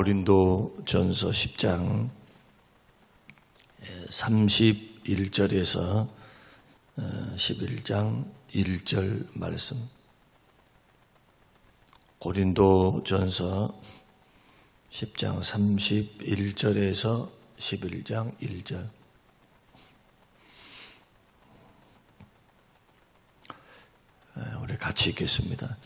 고린도전서 10장 31절에서 11장 1절 말씀. 고린도전서 10장 31절에서 11장 1절. 우리 같이 읽겠습니다.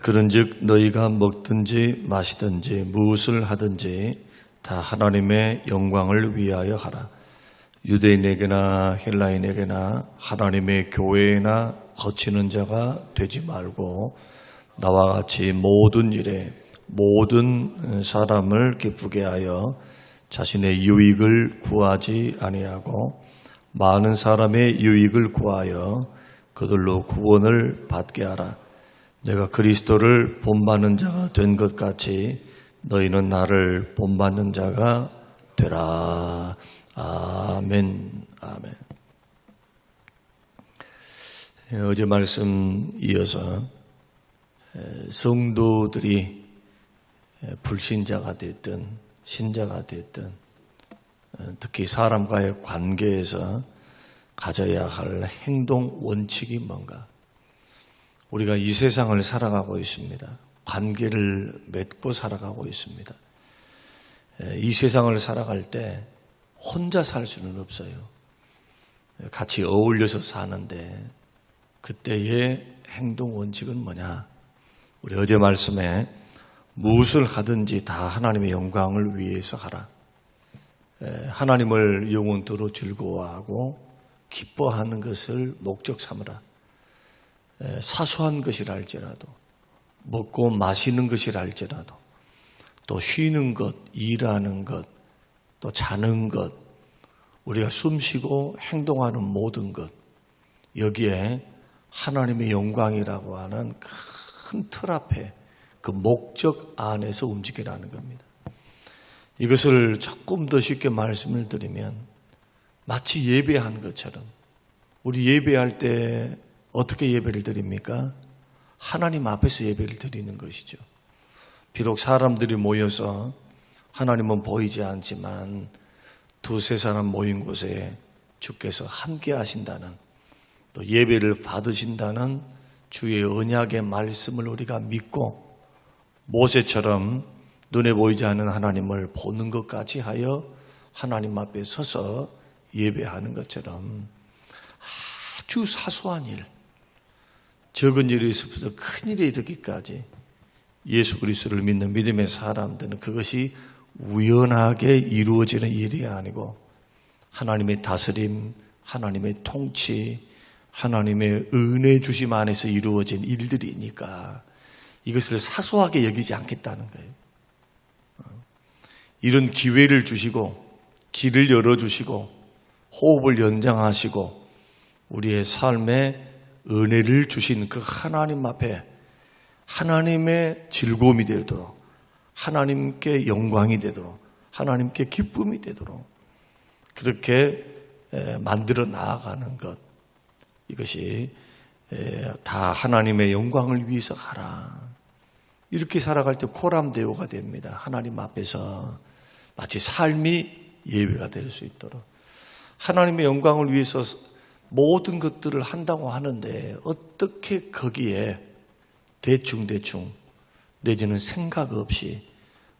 그런즉 너희가 먹든지 마시든지 무엇을 하든지 다 하나님의 영광을 위하여 하라. 유대인에게나 헬라인에게나 하나님의 교회에나 거치는 자가 되지 말고 나와 같이 모든 일에 모든 사람을 기쁘게 하여 자신의 유익을 구하지 아니하고 많은 사람의 유익을 구하여 그들로 구원을 받게 하라. 내가 그리스도를 본받는 자가 된 것 같이 너희는 나를 본받는 자가 되라. 아멘. 아멘. 어제 말씀 이어서 성도들이 불신자가 됐든 신자가 됐든 특히 사람과의 관계에서 가져야 할 행동 원칙이 뭔가? 우리가 이 세상을 살아가고 있습니다. 관계를 맺고 살아가고 있습니다. 이 세상을 살아갈 때 혼자 살 수는 없어요. 같이 어울려서 사는데 그때의 행동 원칙은 뭐냐? 우리 어제 말씀에 무엇을 하든지 다 하나님의 영광을 위해서 하라. 하나님을 영원토록 즐거워하고 기뻐하는 것을 목적 삼으라. 사소한 것이라 할지라도 먹고 마시는 것이라 할지라도 또 쉬는 것, 일하는 것, 또 자는 것, 우리가 숨쉬고 행동하는 모든 것, 여기에 하나님의 영광이라고 하는 큰 틀 앞에 그 목적 안에서 움직이라는 겁니다. 이것을 조금 더 쉽게 말씀을 드리면 마치 예배한 것처럼 우리 예배할 때 어떻게 예배를 드립니까? 하나님 앞에서 예배를 드리는 것이죠. 비록 사람들이 모여서 하나님은 보이지 않지만 두세 사람 모인 곳에 주께서 함께 하신다는 또 예배를 받으신다는 주의 언약의 말씀을 우리가 믿고 모세처럼 눈에 보이지 않는 하나님을 보는 것까지 하여 하나님 앞에 서서 예배하는 것처럼 아주 사소한 일, 적은 일에서부터 큰 일에 이르기까지 예수 그리스도를 믿는 믿음의 사람들은 그것이 우연하게 이루어지는 일이 아니고 하나님의 다스림, 하나님의 통치, 하나님의 은혜 주심 안에서 이루어진 일들이니까 이것을 사소하게 여기지 않겠다는 거예요. 이런 기회를 주시고 길을 열어주시고 호흡을 연장하시고 우리의 삶에 은혜를 주신 그 하나님 앞에 하나님의 즐거움이 되도록 하나님께 영광이 되도록 하나님께 기쁨이 되도록 그렇게 만들어 나아가는 것, 이것이 다 하나님의 영광을 위해서 하라. 이렇게 살아갈 때 코람데오가 됩니다. 하나님 앞에서 마치 삶이 예배가 될 수 있도록 하나님의 영광을 위해서 모든 것들을 한다고 하는데 어떻게 거기에 대충 내지는 생각 없이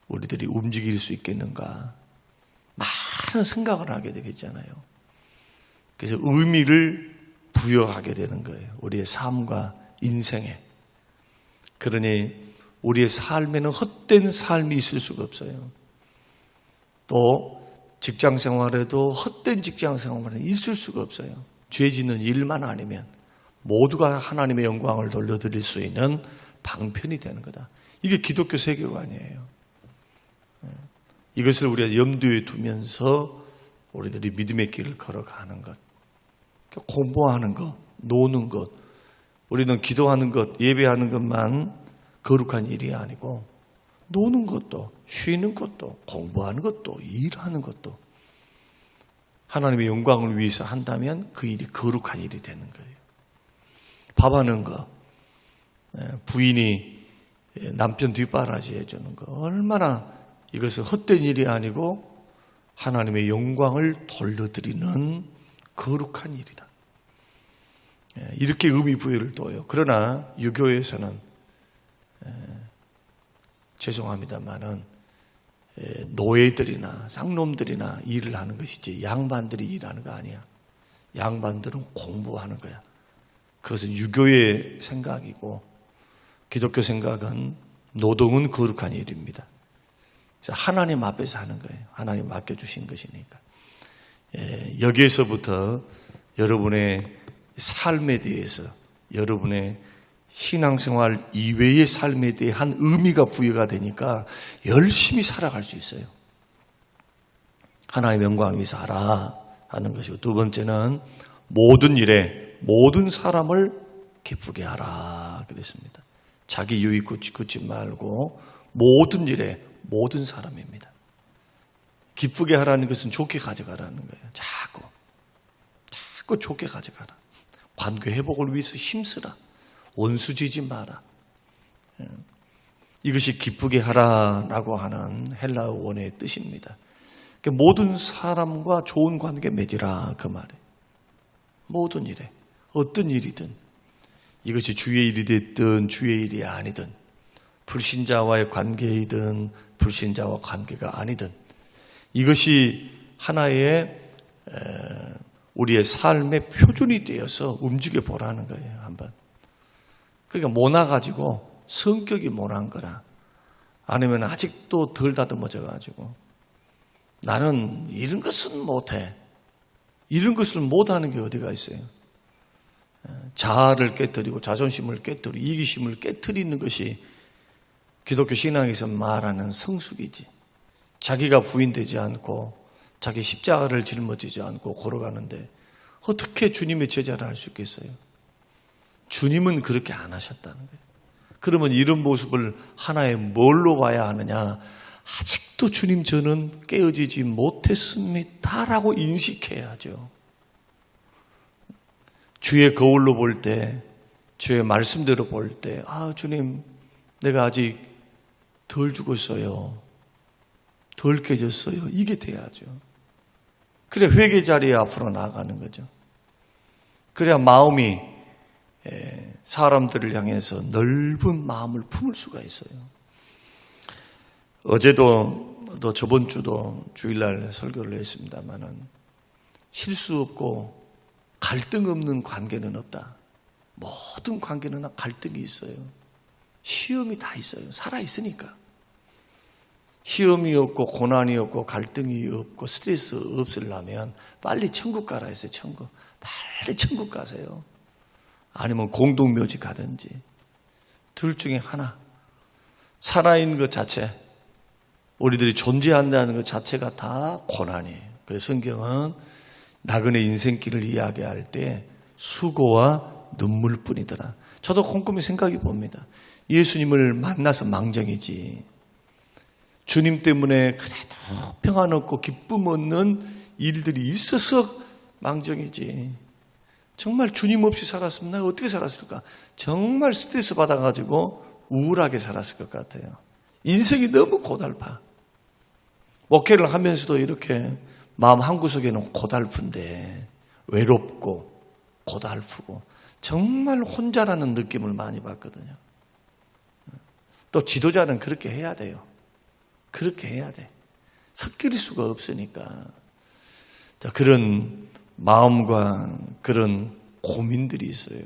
우리들이 움직일 수 있겠는가? 많은 생각을 하게 되겠잖아요. 그래서 의미를 부여하게 되는 거예요. 우리의 삶과 인생에. 그러니 우리의 삶에는 헛된 삶이 있을 수가 없어요. 또 직장 생활에도 헛된 직장 생활은 있을 수가 없어요. 죄 짓는 일만 아니면 모두가 하나님의 영광을 돌려드릴 수 있는 방편이 되는 거다. 이게 기독교 세계관이에요. 이것을 우리가 염두에 두면서 우리들이 믿음의 길을 걸어가는 것, 공부하는 것, 노는 것, 우리는 기도하는 것, 예배하는 것만 거룩한 일이 아니고 노는 것도, 쉬는 것도, 공부하는 것도, 일하는 것도 하나님의 영광을 위해서 한다면 그 일이 거룩한 일이 되는 거예요. 밥하는 거, 부인이 남편 뒷바라지 해주는 거 얼마나 이것은 헛된 일이 아니고 하나님의 영광을 돌려드리는 거룩한 일이다. 이렇게 의미 부여를 둬요. 그러나 유교에서는 죄송합니다만은 노예들이나 쌍놈들이나 일을 하는 것이지 양반들이 일하는 거 아니야. 양반들은 공부하는 거야. 그것은 유교의 생각이고 기독교 생각은 노동은 거룩한 일입니다. 하나님 앞에서 하는 거예요. 하나님 맡겨주신 것이니까. 여기에서부터 여러분의 삶에 대해서, 여러분의 신앙생활 이외의 삶에 대한 의미가 부여가 되니까 열심히 살아갈 수 있어요. 하나님의 영광을 위해서 하라 하는 것이고, 두 번째는 모든 일에 모든 사람을 기쁘게 하라 그랬습니다. 자기 유익 굳지 말고 모든 일에 모든 사람입니다. 기쁘게 하라는 것은 좋게 가져가라는 거예요. 자꾸 좋게 가져가라. 관계 회복을 위해서 힘쓰라. 원수지지 마라. 이것이 기쁘게 하라라고 하는 헬라어 원어의 뜻입니다. 모든 사람과 좋은 관계 맺으라 그 말이에요. 모든 일에 어떤 일이든 이것이 주의 일이 됐든 주의 일이 아니든 불신자와의 관계이든 불신자와 관계가 아니든 이것이 하나의 우리의 삶의 표준이 되어서 움직여 보라는 거예요. 한번. 그러니까 모나가지고 성격이 모난 거라 아니면 아직도 덜 다듬어져 가지고 나는 이런 것은 못해. 이런 것을 못하는 게 어디가 있어요. 자아를 깨뜨리고 자존심을 깨뜨리고 이기심을 깨뜨리는 것이 기독교 신앙에서 말하는 성숙이지. 자기가 부인되지 않고 자기 십자가를 짊어지지 않고 걸어가는데 어떻게 주님의 제자를 할 수 있겠어요? 주님은 그렇게 안 하셨다는 거예요. 그러면 이런 모습을 하나의 뭘로 봐야 하느냐? 아직도 주님 저는 깨어지지 못했습니다라고 인식해야죠. 주의 거울로 볼 때, 주의 말씀대로 볼 때, 주님 내가 아직 덜 죽었어요. 덜 깨졌어요. 이게 돼야죠. 그래 회개 자리에 앞으로 나아가는 거죠. 그래야 마음이 사람들을 향해서 넓은 마음을 품을 수가 있어요. 어제도 또 저번 주도 주일날 설교를 했습니다마는 실수 없고 갈등 없는 관계는 없다. 모든 관계는 갈등이 있어요. 시험이 다 있어요. 살아있으니까. 시험이 없고 고난이 없고 갈등이 없고 스트레스 없으려면 빨리 천국 가라 했어요. 천국. 빨리 천국 가세요. 아니면 공동묘지 가든지. 둘 중에 하나. 살아있는 것 자체, 우리들이 존재한다는 것 자체가 다 고난이에요. 그래서 성경은 나그네 인생길을 이야기할 때 수고와 눈물뿐이더라. 저도 곰곰이 생각해 봅니다. 예수님을 만나서 망정이지. 주님 때문에 그래도 평안 없고 기쁨 없는 일들이 있어서 망정이지. 정말 주님 없이 살았으면 내가 어떻게 살았을까? 정말 스트레스 받아가지고 우울하게 살았을 것 같아요. 인생이 너무 고달파. 목회를 하면서도 이렇게 마음 한구석에는 고달픈데 외롭고 고달프고 정말 혼자라는 느낌을 많이 받거든요. 또 지도자는 그렇게 해야 돼요. 그렇게 해야 돼. 섞일 수가 없으니까. 자, 그런 마음과 그런 고민들이 있어요.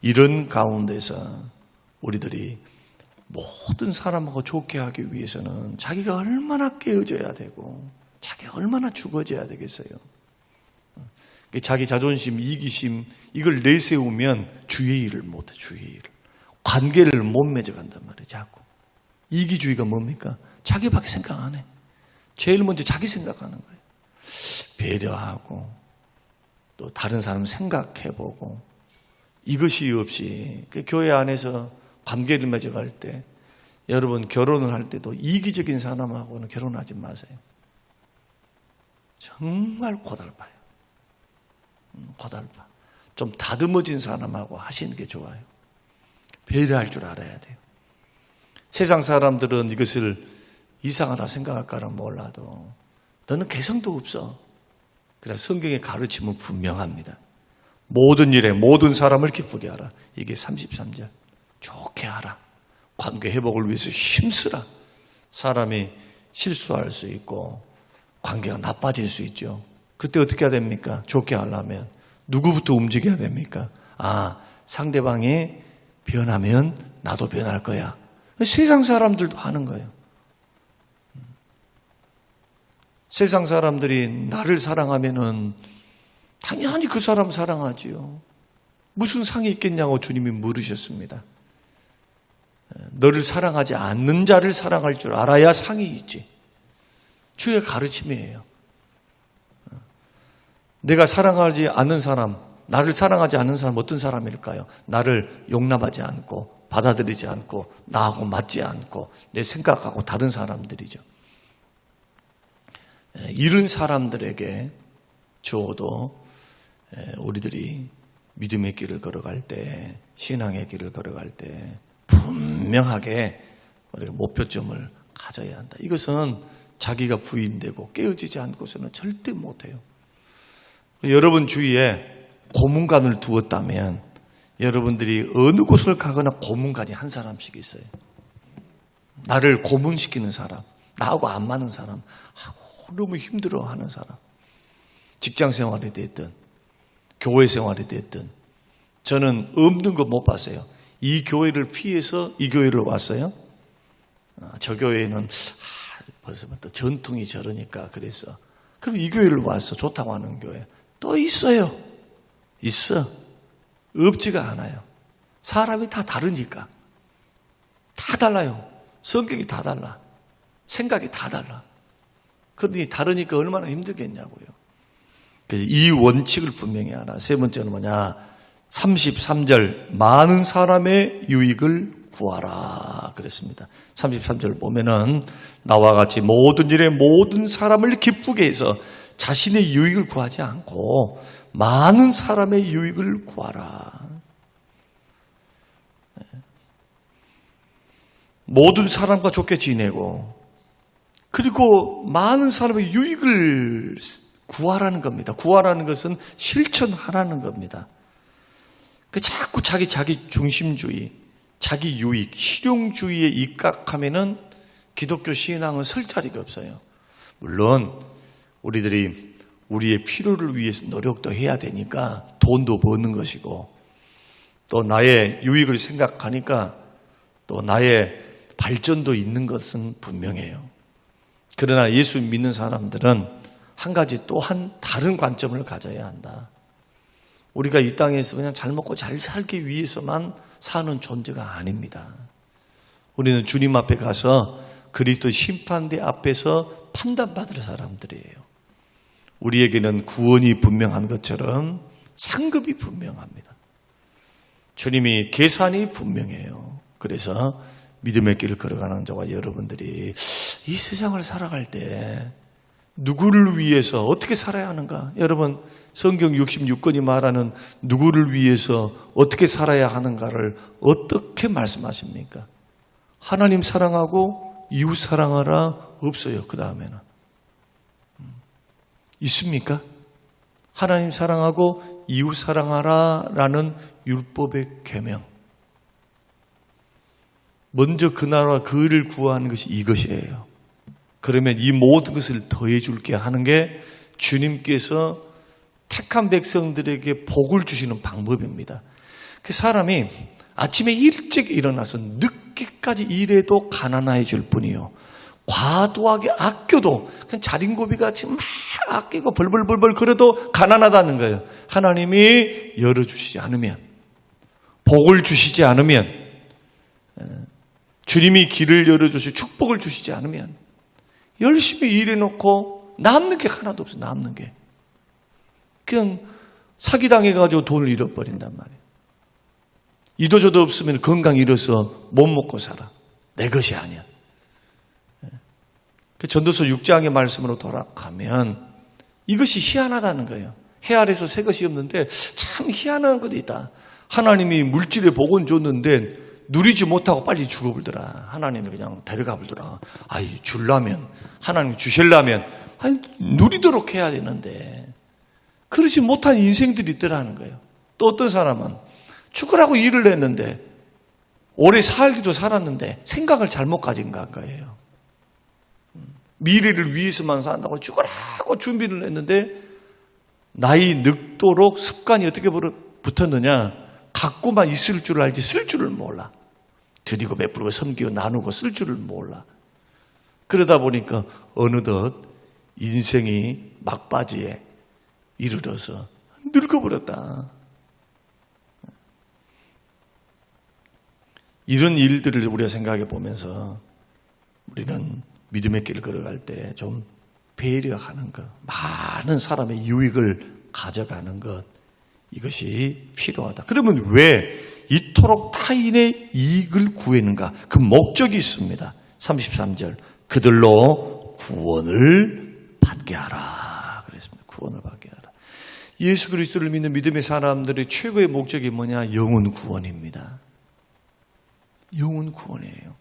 이런 가운데서 우리들이 모든 사람하고 좋게 하기 위해서는 자기가 얼마나 깨어져야 되고 자기가 얼마나 죽어져야 되겠어요. 자기 자존심, 이기심 이걸 내세우면 주의 일을 못해. 주의 일을. 관계를 못 맺어간단 말이에요. 자꾸. 이기주의가 뭡니까? 자기밖에 생각 안 해. 제일 먼저 자기 생각하는 거예요. 배려하고 또 다른 사람 생각해보고 이것이 없이 교회 안에서 관계를 맺어갈 때 여러분 결혼을 할 때도 이기적인 사람하고는 결혼하지 마세요. 정말 고달파요. 고달파. 좀 다듬어진 사람하고 하시는 게 좋아요. 배려할 줄 알아야 돼요. 세상 사람들은 이것을 이상하다 생각할까는 몰라도 너는 개성도 없어. 그래, 성경의 가르침은 분명합니다. 모든 일에 모든 사람을 기쁘게 하라. 이게 33절. 좋게 하라. 관계 회복을 위해서 힘쓰라. 사람이 실수할 수 있고 관계가 나빠질 수 있죠. 그때 어떻게 해야 됩니까? 좋게 하려면 누구부터 움직여야 됩니까? 상대방이 변하면 나도 변할 거야. 세상 사람들도 하는 거예요. 세상 사람들이 나를 사랑하면은 당연히 그 사람 사랑하지요. 무슨 상이 있겠냐고 주님이 물으셨습니다. 너를 사랑하지 않는 자를 사랑할 줄 알아야 상이 있지. 주의 가르침이에요. 내가 사랑하지 않는 사람, 나를 사랑하지 않는 사람 어떤 사람일까요? 나를 용납하지 않고 받아들이지 않고 나하고 맞지 않고 내 생각하고 다른 사람들이죠. 이런 사람들에게 적어도 우리들이 믿음의 길을 걸어갈 때, 신앙의 길을 걸어갈 때 분명하게 우리가 목표점을 가져야 한다. 이것은 자기가 부인되고 깨어지지 않고서는 절대 못해요. 여러분 주위에 고문관을 두었다면 여러분들이 어느 곳을 가거나 고문관이 한 사람씩 있어요. 나를 고문시키는 사람, 나하고 안 맞는 사람, 너무 힘들어하는 사람. 직장 생활이 됐든 교회 생활이 됐든 저는 없는 거 못 봤어요. 이 교회를 피해서 이 교회를 왔어요. 저 교회는 벌써부터 전통이 저러니까 그래서 그럼 이 교회를 왔어. 좋다고 하는 교회 또 있어요. 있어. 없지가 않아요. 사람이 다 다르니까. 다 달라요. 성격이 다 달라. 생각이 다 달라. 그러니 다르니까 얼마나 힘들겠냐고요. 그래서 이 원칙을 분명히 알아. 세 번째는 뭐냐? 33절 많은 사람의 유익을 구하라 그랬습니다. 33절 보면은 나와 같이 모든 일에 모든 사람을 기쁘게 해서 자신의 유익을 구하지 않고 많은 사람의 유익을 구하라. 모든 사람과 좋게 지내고 그리고 많은 사람의 유익을 구하라는 겁니다. 구하라는 것은 실천하라는 겁니다. 자꾸 자기 중심주의, 자기 유익, 실용주의에 입각하면은 기독교 신앙은 설 자리가 없어요. 물론 우리들이 우리의 필요를 위해서 노력도 해야 되니까 돈도 버는 것이고 또 나의 유익을 생각하니까 또 나의 발전도 있는 것은 분명해요. 그러나 예수 믿는 사람들은 한 가지 또한 다른 관점을 가져야 한다. 우리가 이 땅에서 그냥 잘 먹고 잘 살기 위해서만 사는 존재가 아닙니다. 우리는 주님 앞에 가서 그리스도 심판대 앞에서 판단받을 사람들이에요. 우리에게는 구원이 분명한 것처럼 상급이 분명합니다. 주님이 계산이 분명해요. 그래서 믿음의 길을 걸어가는 저와 여러분들이 이 세상을 살아갈 때 누구를 위해서 어떻게 살아야 하는가? 여러분 성경 66권이 말하는 누구를 위해서 어떻게 살아야 하는가를 어떻게 말씀하십니까? 하나님 사랑하고 이웃 사랑하라 없어요. 그 다음에는 있습니까? 하나님 사랑하고 이웃 사랑하라라는 율법의 계명. 먼저 그 나라와 그 의를 구하는 것이 이것이에요. 그러면 이 모든 것을 더해 줄게 하는 게 주님께서 택한 백성들에게 복을 주시는 방법입니다. 그 사람이 아침에 일찍 일어나서 늦게까지 일해도 가난해질 뿐이요. 과도하게 아껴도 그냥 자린고비 같이 막 아끼고 벌벌벌벌 그래도 가난하다는 거예요. 하나님이 열어주시지 않으면, 복을 주시지 않으면, 주님이 길을 열어주시고 축복을 주시지 않으면 열심히 일해놓고 남는 게 하나도 없어. 남는 게 그냥 사기당해가지고 돈을 잃어버린단 말이에요. 이도저도 없으면 건강 잃어서 못 먹고 살아. 내 것이 아니야. 전도서 6장의 말씀으로 돌아가면 이것이 희한하다는 거예요. 해 아래서 새 것이 없는데 참 희한한 것이 있다. 하나님이 물질의 복은 줬는데 누리지 못하고 빨리 죽어버리더라. 하나님이 그냥 데려가 버리더라. 아이, 주려면, 하나님 주실라면, 아니, 누리도록 해야 되는데, 그러지 못한 인생들이 있더라는 거예요. 또 어떤 사람은 죽으라고 일을 했는데, 오래 살기도 살았는데, 생각을 잘못 가진 거예요. 미래를 위해서만 산다고 죽으라고 준비를 했는데, 나이 늙도록 습관이 어떻게 붙었느냐? 갖고만 있을 줄 알지 쓸 줄을 몰라. 드리고 베풀고 섬기고 나누고 쓸 줄을 몰라. 그러다 보니까 어느덧 인생이 막바지에 이르러서 늙어버렸다. 이런 일들을 우리가 생각해 보면서 우리는 믿음의 길을 걸어갈 때 좀 배려하는 것, 많은 사람의 유익을 가져가는 것, 이것이 필요하다. 그러면 왜 이토록 타인의 이익을 구했는가? 그 목적이 있습니다. 33절, 그들로 구원을 받게 하라 그랬습니다. 구원을 받게 하라. 예수 그리스도를 믿는 믿음의 사람들의 최고의 목적이 뭐냐? 영혼 구원입니다. 영혼 구원이에요.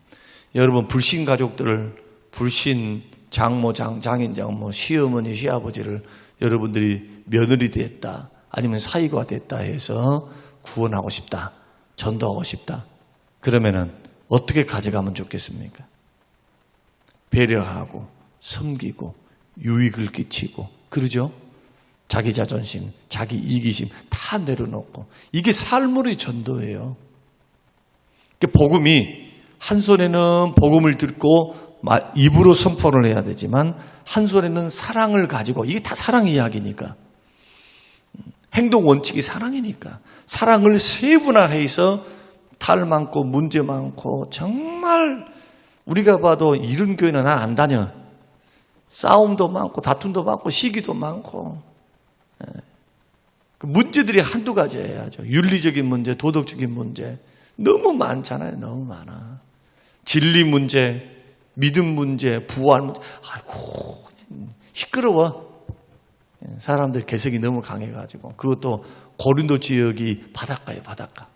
여러분, 불신 가족들을, 불신 장모, 장인, 장모, 시어머니, 시아버지를 여러분들이 며느리 됐다, 아니면 사위가 됐다 해서 구원하고 싶다, 전도하고 싶다. 그러면은 어떻게 가져가면 좋겠습니까? 배려하고, 섬기고, 유익을 끼치고, 그러죠? 자기 자존심, 자기 이기심 다 내려놓고. 이게 삶으로의 전도예요. 복음이, 한 손에는 복음을 듣고 입으로 선포를 해야 되지만 한 손에는 사랑을 가지고, 이게 다 사랑 이야기니까, 행동 원칙이 사랑이니까 사랑을 세분화해서 탈 많고 문제 많고, 정말 우리가 봐도 이런 교회는 난 안 다녀. 싸움도 많고 다툼도 많고 시기도 많고, 문제들이 한두 가지예요. 윤리적인 문제, 도덕적인 문제 너무 많잖아요. 너무 많아. 진리 문제, 믿음 문제, 부활 문제. 아이고, 시끄러워. 사람들 개성이 너무 강해가지고. 그것도 고린도 지역이 바닷가예요, 바닷가.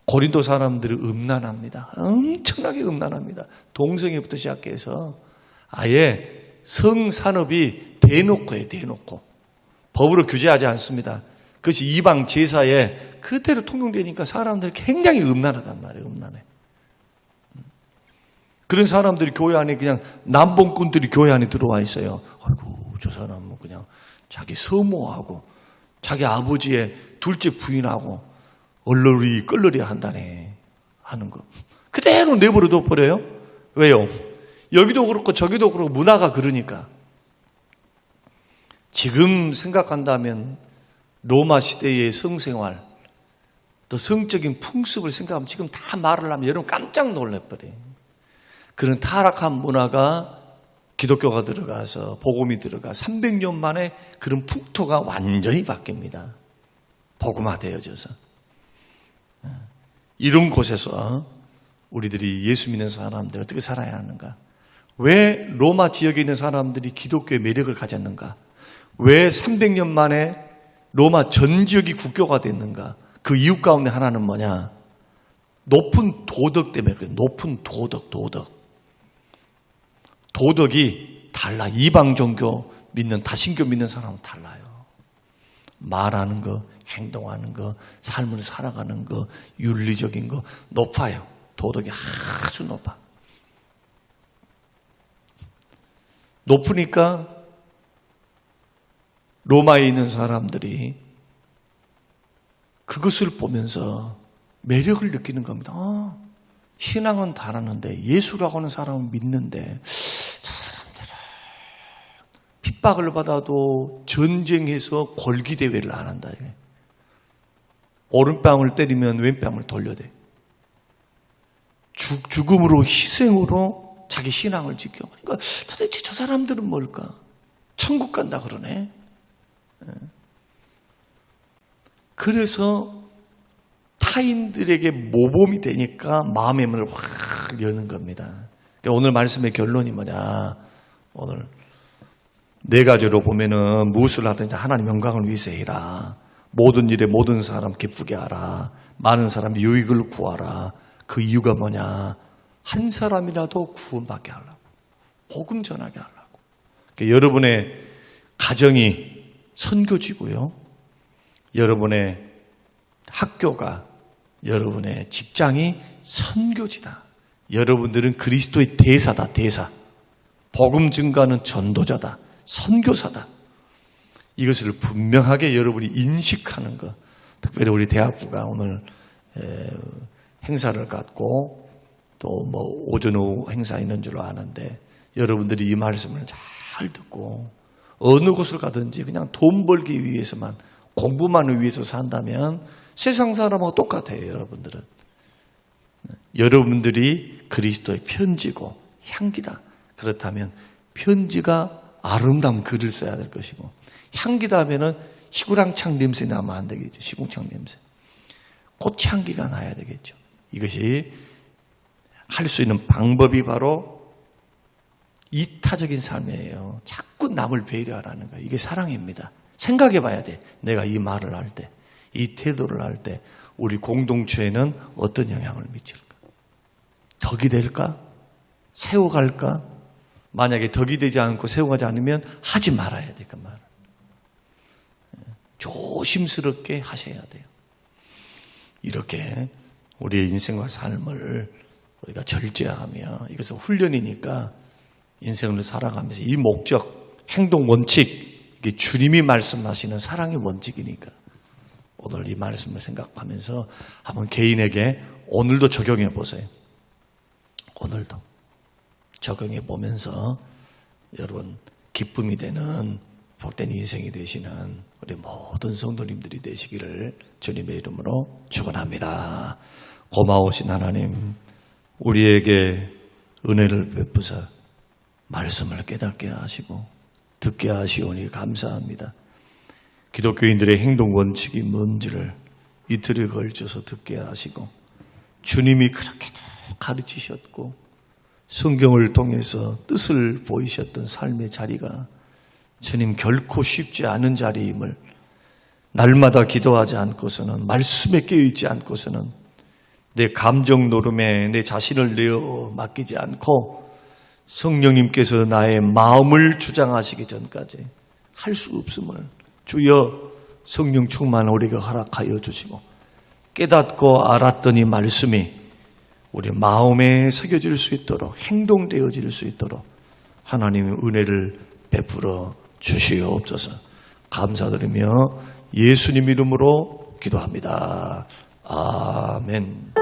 고린도 사람들은 음란합니다. 엄청나게 음란합니다. 동성애부터 시작해서 아예 성산업이 대놓고예요, 대놓고. 법으로 규제하지 않습니다. 그것이 이방 제사에 그대로 통용되니까 사람들이 굉장히 음란하단 말이에요, 음란해. 그런 사람들이 교회 안에, 그냥 남봉꾼들이 교회 안에 들어와 있어요. 아이고, 저 사람은 그냥 자기 서모하고 자기 아버지의 둘째 부인하고 얼러리 끌러리 한다네 하는 거 그대로 내버려 둬버려요. 왜요? 여기도 그렇고 저기도 그렇고 문화가 그러니까. 지금 생각한다면 로마 시대의 성생활, 또 성적인 풍습을 생각하면 지금 다 말을 하면 여러분 깜짝 놀랄거려요. 그런 타락한 문화가 기독교가 들어가서 복음이 들어가 300년 만에 그런 풍토가 완전히 바뀝니다. 복음화되어져서. 이런 곳에서 우리들이 예수 믿는 사람들 어떻게 살아야 하는가? 왜 로마 지역에 있는 사람들이 기독교의 매력을 가졌는가? 왜 300년 만에 로마 전 지역이 국교가 됐는가? 그 이유 가운데 하나는 뭐냐? 높은 도덕 때문에 그래요. 높은 도덕이 달라. 이방 종교 믿는, 다신교 믿는 사람은 달라요. 말하는 거, 행동하는 거, 삶을 살아가는 거, 윤리적인 거 높아요. 도덕이 아주 높아. 높으니까 로마에 있는 사람들이 그것을 보면서 매력을 느끼는 겁니다. 신앙은 달았는데, 예수라고 하는 사람은 믿는데, 저 사람들은 핍박을 받아도 전쟁해서 골기대회를 안 한다. 오른뺨을 때리면 왼뺨을 돌려대. 죽음으로, 희생으로 자기 신앙을 지켜. 그러니까 도대체 저 사람들은 뭘까? 천국 간다 그러네. 그래서 타인들에게 모범이 되니까 마음의 문을 확 여는 겁니다. 그러니까 오늘 말씀의 결론이 뭐냐? 오늘 네 가지로 보면은 무엇을 하든지 하나님 영광을 위해서 해라. 모든 일에 모든 사람 기쁘게 하라. 많은 사람 유익을 구하라. 그 이유가 뭐냐? 한 사람이라도 구원받게 하려고. 복음 전하게 하려고. 그러니까 여러분의 가정이 선교지고요. 여러분의 학교가, 여러분의 직장이 선교지다. 여러분들은 그리스도의 대사다, 대사. 복음 증거하는 전도자다, 선교사다. 이것을 분명하게 여러분이 인식하는 것. 특별히 우리 대학부가 오늘 행사를 갖고 또 뭐 오전 오후 행사 있는 줄 아는데 여러분들이 이 말씀을 잘 듣고 어느 곳을 가든지 그냥 돈 벌기 위해서만, 공부만을 위해서 산다면 세상 사람하고 똑같아요. 여러분들은. 여러분들이 그리스도의 편지고 향기다. 그렇다면 편지가 아름다운 글을 써야 될 것이고, 향기다 하면은 시구랑창 냄새 나면 안 되겠죠. 시궁창 냄새. 꽃향기가 나야 되겠죠. 이것이 할 수 있는 방법이 바로 이타적인 삶이에요. 자꾸 남을 배려하라는 거예요. 이게 사랑입니다. 생각해 봐야 돼. 내가 이 말을 할 때, 이 태도를 할 때 우리 공동체에는 어떤 영향을 미칠까? 덕이 될까? 세워갈까? 만약에 덕이 되지 않고 세워가지 않으면 하지 말아야 돼. 그 말을. 조심스럽게 하셔야 돼요. 이렇게 우리의 인생과 삶을 우리가 절제하며, 이것은 훈련이니까 인생을 살아가면서 이 목적, 행동 원칙, 이게 주님이 말씀하시는 사랑의 원칙이니까 오늘 이 말씀을 생각하면서 한번 개인에게 오늘도 적용해 보세요. 오늘도 적용해 보면서 여러분 기쁨이 되는 복된 인생이 되시는 우리 모든 성도님들이 되시기를 주님의 이름으로 축원합니다. 고마우신 하나님, 우리에게 은혜를 베푸사 말씀을 깨닫게 하시고 듣게 하시오니 감사합니다. 기독교인들의 행동 원칙이 뭔지를 이틀에 걸쳐서 듣게 하시고 주님이 그렇게 가르치셨고 성경을 통해서 뜻을 보이셨던 삶의 자리가 주님 결코 쉽지 않은 자리임을, 날마다 기도하지 않고서는, 말씀에 깨어있지 않고서는, 내 감정 노름에 내 자신을 내어 맡기지 않고 성령님께서 나의 마음을 주장하시기 전까지 할 수 없음을 주여 성령 충만 우리가 허락하여 주시고, 깨닫고 알았던 이 말씀이 우리 마음에 새겨질 수 있도록, 행동되어질 수 있도록 하나님의 은혜를 베풀어 주시옵소서. 감사드리며 예수님 이름으로 기도합니다. 아멘.